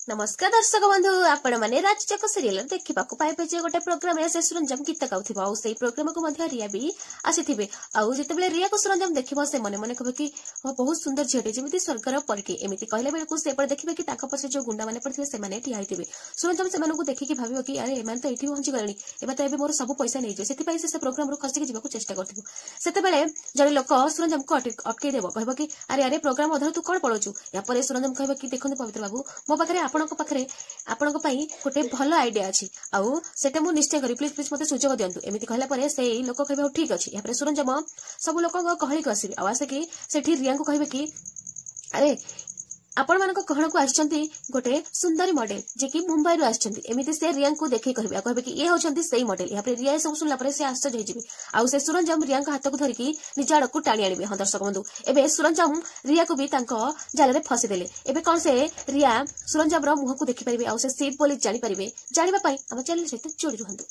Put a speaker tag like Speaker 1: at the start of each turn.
Speaker 1: नमस्कार दर्शक बंधु आपण मैंने राजचक सीरियल देखा पाइबे गोटे प्रोग्राम से सुरंजाम गीत गाउथिबो से प्रोग्राम को रिया भी आसीथिबे आउ जेतेबेले रिया को सुरंजाम देखिबो से मने मने कहबे कि बहुत सुंदर झीटे जेमिति स्वर्गर परिटे एमिति कहले बेलकु से पर देखिबे कि ताका पछे जो गुंडा माने पड़थिबे से माने ठिया हिथिबे सुरंजाम से मानकु देखि कि भाबिबो कि अरे एमान तो एठी पहुंची गलेनी एबा तो एबे मोर सब पैसा नै जे सेति पई से प्रोग्राम रो खसी के जीवाकू चेष्टा करथिबो सेतेबेले जने लोक सुरंजाम को अटके देबो कहबो कि अरे अरे प्रोग्राम अधर तू कोन पळोचु या परे सुरंजाम कहबो कि देखंतु पवित्र बाबू मो पाखरे आपनको पाखरे आपनको पई गोटे भल आइडिया अछि आउ सेटा मु निश्चय करी प्लीज प्लीज मते सुजोग दियंतु एमिति कहला परे से लोक कहबे ठीक अछि या परे सुरंजाम सब लोक कहली को आसीबे आवासे कि सेठी रिया को कहबे कि अरे आपण मानको कहण को आछंती गोटे सुंदरी मॉडल जे कि मुंबई रो आछंती एमिति से रिया को देखि कहबे कि ये होछंती सेही मॉडल या परे रिया सब सुनला परे से आश्चर्य होई जिबे आउ से सुरंजाम रिया को हाथ को धरि कि निजाड़ को टाणी आनिबे हां दर्शक बंधु एबे सुरंजाम रिया को भी तांको जाले रे फसी देले एबे कोन से रिया सुरंजाम रो मुह को देखि परिबे आउ से सीट बोली जानि परिबे जानिबा पई हम चैनल सहित जोड़ी रहंतु।